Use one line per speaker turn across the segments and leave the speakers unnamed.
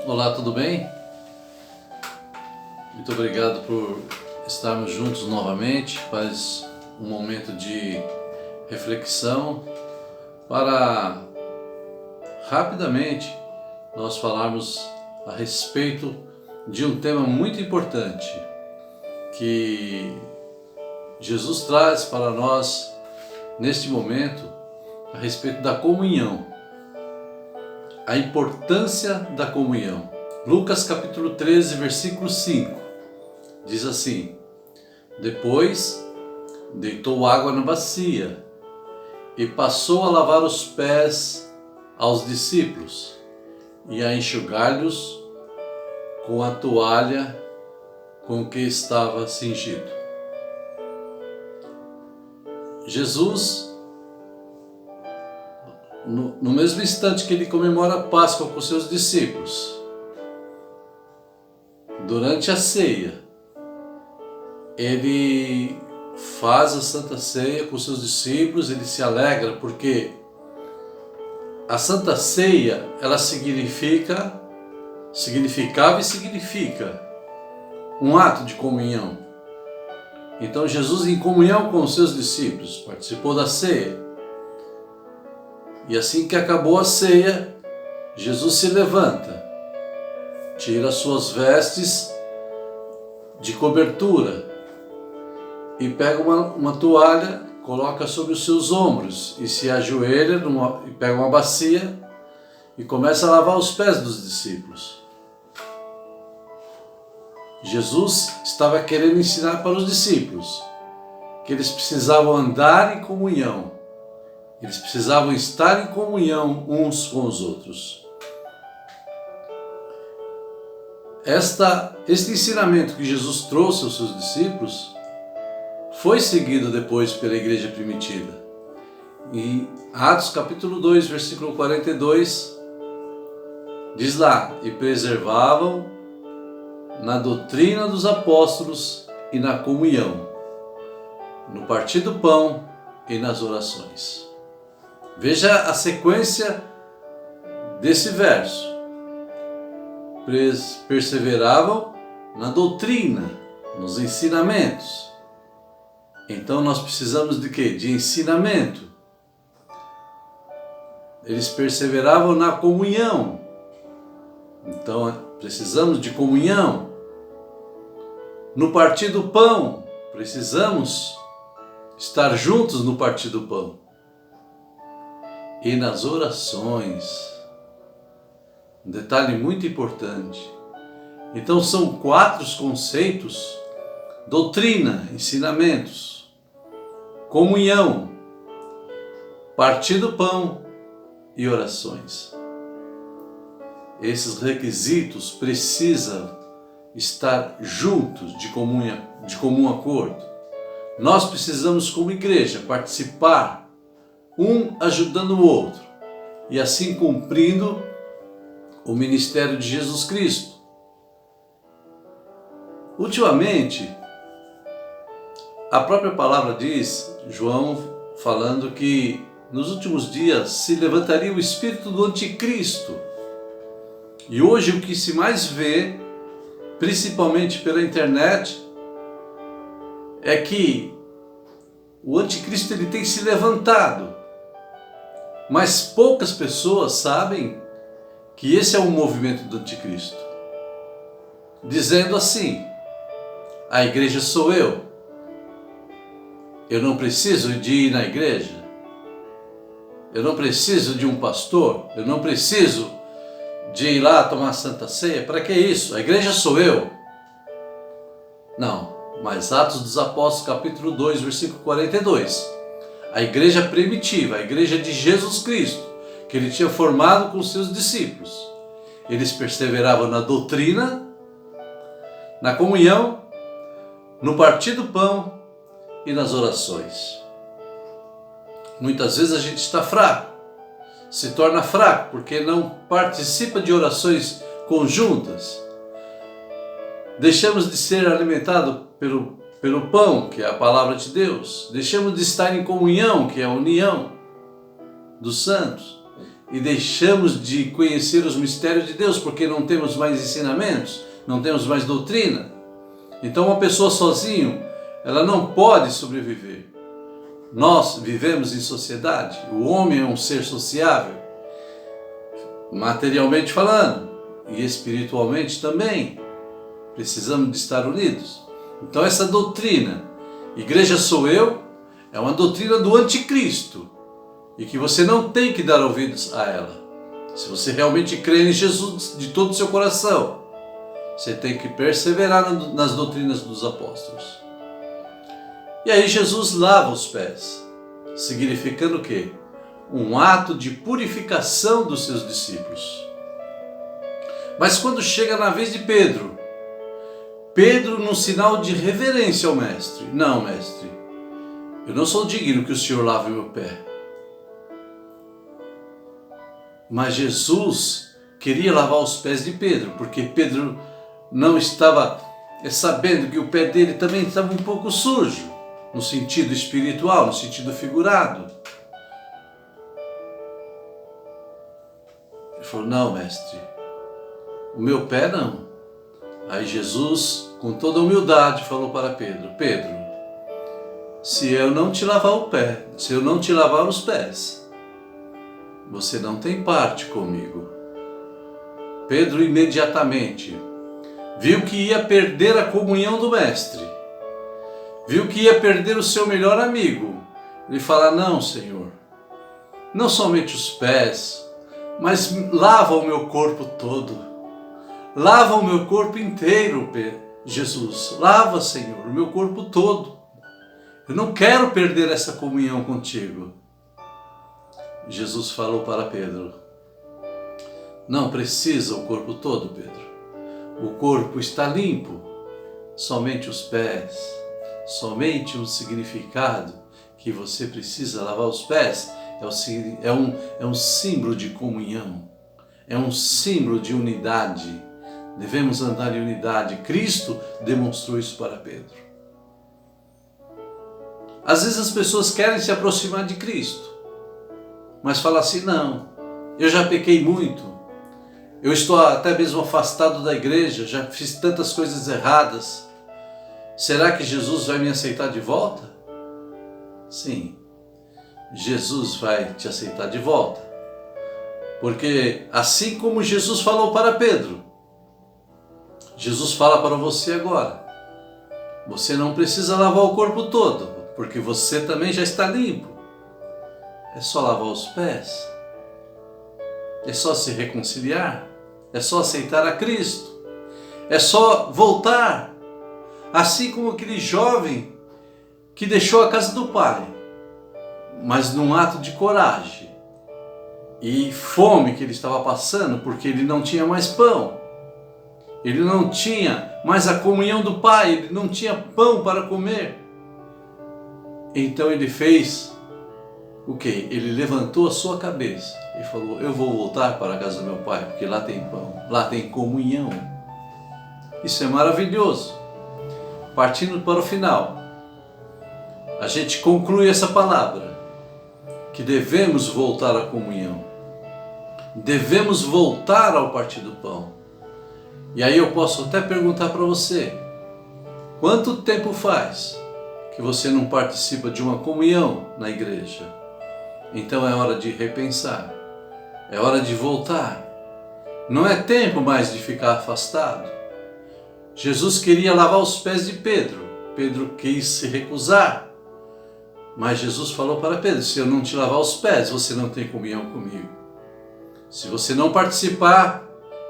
Olá, tudo bem? Muito obrigado por estarmos juntos novamente. Faz um momento de reflexão para rapidamente nós falarmos a respeito de um tema muito importante que Jesus traz para nós neste momento a respeito da comunhão. A importância da comunhão. Lucas capítulo 13, versículo 5, diz assim: Depois deitou água na bacia e passou a lavar os pés aos discípulos e a enxugar-lhes com a toalha com que estava cingido. Jesus, no mesmo instante que ele comemora a Páscoa com seus discípulos, durante a ceia, ele faz a Santa Ceia com seus discípulos. Ele se alegra porque a Santa Ceia, ela significava e significa um ato de comunhão. Então Jesus, em comunhão com os seus discípulos, participou da ceia. E assim que acabou a ceia, Jesus se levanta, tira suas vestes de cobertura e pega uma toalha, coloca sobre os seus ombros e se ajoelha e pega uma bacia e começa a lavar os pés dos discípulos. Jesus estava querendo ensinar para os discípulos que eles precisavam andar em comunhão. Eles precisavam estar em comunhão uns com os outros. Este ensinamento que Jesus trouxe aos seus discípulos foi seguido depois pela igreja primitiva. Em Atos capítulo 2, versículo 42, diz lá: E preservavam na doutrina dos apóstolos e na comunhão, no partir do pão e nas orações. Veja a sequência desse verso. Perseveravam na doutrina, nos ensinamentos. Então nós precisamos de quê? De ensinamento. Eles perseveravam na comunhão. Então precisamos de comunhão. No partir do pão, precisamos estar juntos no partir do pão. E nas orações, um detalhe muito importante. Então são 4 conceitos: doutrina, ensinamentos, comunhão, partir do pão e orações. Esses requisitos precisam estar juntos, de comum acordo. Nós precisamos, como igreja, participar, um ajudando o outro, e assim cumprindo o ministério de Jesus Cristo. Ultimamente, a própria palavra diz, João falando que nos últimos dias se levantaria o espírito do anticristo. E hoje o que se mais vê, principalmente pela internet, é que o anticristo ele tem se levantado. Mas poucas pessoas sabem que esse é o movimento do anticristo. Dizendo assim: a igreja sou eu. Eu não preciso de ir na igreja. Eu não preciso de um pastor. Eu não preciso de ir lá tomar Santa Ceia. Para que isso? A igreja sou eu. Não, mas Atos dos Apóstolos capítulo 2, versículo 42. A igreja primitiva, a igreja de Jesus Cristo, que ele tinha formado com seus discípulos. Eles perseveravam na doutrina, na comunhão, no partir do pão e nas orações. Muitas vezes a gente está fraco, se torna fraco porque não participa de orações conjuntas. Deixamos de ser alimentados pelo pão, que é a palavra de Deus. Deixamos de estar em comunhão, que é a união dos santos. e deixamos de conhecer os mistérios de Deus porque não temos mais ensinamentos, não temos mais doutrina. Então uma pessoa sozinho, ela não pode sobreviver. Nós vivemos em sociedade, o homem é um ser sociável, materialmente falando, e espiritualmente também. Precisamos de estar unidos. Então essa doutrina, igreja sou eu, é uma doutrina do anticristo, e que você não tem que dar ouvidos a ela. Se você realmente crê em Jesus de todo o seu coração, você tem que perseverar nas doutrinas dos apóstolos. E aí Jesus lava os pés, significando o quê? Um ato de purificação dos seus discípulos. Mas quando chega na vez de Pedro, num sinal de reverência ao mestre: não, mestre, eu não sou digno que o Senhor lave o meu pé. Mas Jesus queria lavar os pés de Pedro, porque Pedro não estava sabendo que o pé dele também estava um pouco sujo, no sentido espiritual, no sentido figurado. Ele falou: não, mestre, o meu pé não. Aí Jesus, com toda humildade, falou para Pedro: Pedro, se eu não te lavar o pé, se eu não te lavar os pés, você não tem parte comigo. Pedro imediatamente viu que ia perder a comunhão do mestre, viu que ia perder o seu melhor amigo. Ele fala: não, Senhor, não somente os pés, mas lava o meu corpo todo, lava o meu corpo inteiro, Jesus, lava, Senhor, o meu corpo todo. Eu não quero perder essa comunhão contigo. Jesus falou para Pedro: não precisa o corpo todo, Pedro. O corpo está limpo, somente os pés, somente um significado que você precisa lavar os pés. É um símbolo de comunhão, é um símbolo de unidade. Devemos andar em unidade. Cristo demonstrou isso para Pedro. Às vezes as pessoas querem se aproximar de Cristo, mas falam assim: não, eu já pequei muito, eu estou até mesmo afastado da igreja, já fiz tantas coisas erradas, será que Jesus vai me aceitar de volta? Sim, Jesus vai te aceitar de volta, porque assim como Jesus falou para Pedro, Jesus fala para você agora. Você não precisa lavar o corpo todo, porque você também já está limpo. É só lavar os pés, é só se reconciliar, é só aceitar a Cristo, é só voltar, assim como aquele jovem que deixou a casa do pai, mas num ato de coragem e fome que ele estava passando, porque ele não tinha mais pão, ele não tinha mais a comunhão do pai, ele não tinha pão para comer. Então ele fez o quê? Ele levantou a sua cabeça e falou: eu vou voltar para a casa do meu pai, porque lá tem pão, lá tem comunhão. Isso é maravilhoso. Partindo para o final, a gente conclui essa palavra, que devemos voltar à comunhão, devemos voltar ao partir do pão. E aí eu posso até perguntar para você: quanto tempo faz que você não participa de uma comunhão na igreja? Então é hora de repensar, é hora de voltar. Não é tempo mais de ficar afastado. Jesus queria lavar os pés de Pedro. Pedro quis se recusar, mas Jesus falou para Pedro: se eu não te lavar os pés, você não tem comunhão comigo. Se você não participar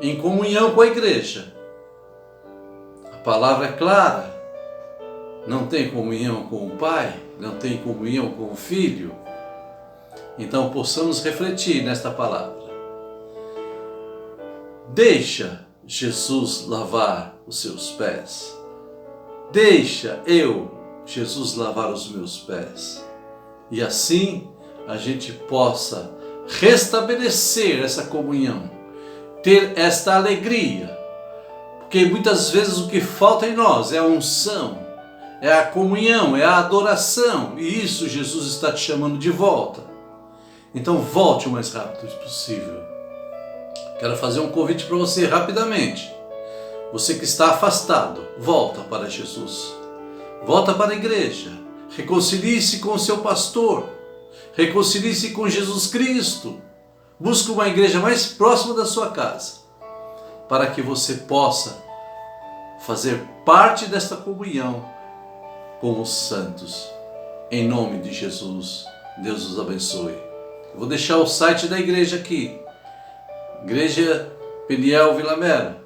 em comunhão com a igreja, a palavra é clara, não tem comunhão com o Pai, não tem comunhão com o Filho. Então possamos refletir nesta palavra. Deixa Jesus lavar os seus pés. Deixa Jesus, lavar os meus pés. E assim a gente possa restabelecer essa comunhão, ter esta alegria. Porque muitas vezes o que falta em nós é a unção, é a comunhão, é a adoração. E isso Jesus está te chamando de volta. Então volte o mais rápido possível. Quero fazer um convite para você rapidamente. Você que está afastado, volta para Jesus. Volta para a igreja. Reconcilie-se com o seu pastor. Reconcilie-se com Jesus Cristo. Busque uma igreja mais próxima da sua casa, para que você possa fazer parte desta comunhão com os santos. Em nome de Jesus, Deus os abençoe. Eu vou deixar o site da igreja aqui. Igreja Peniel Vila Mera,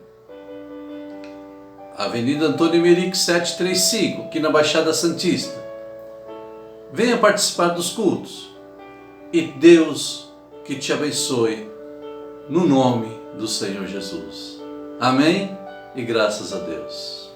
Avenida Antônio Emerick 735, aqui na Baixada Santista. Venha participar dos cultos. E Deus que te abençoe, no nome do Senhor Jesus. Amém? E graças a Deus.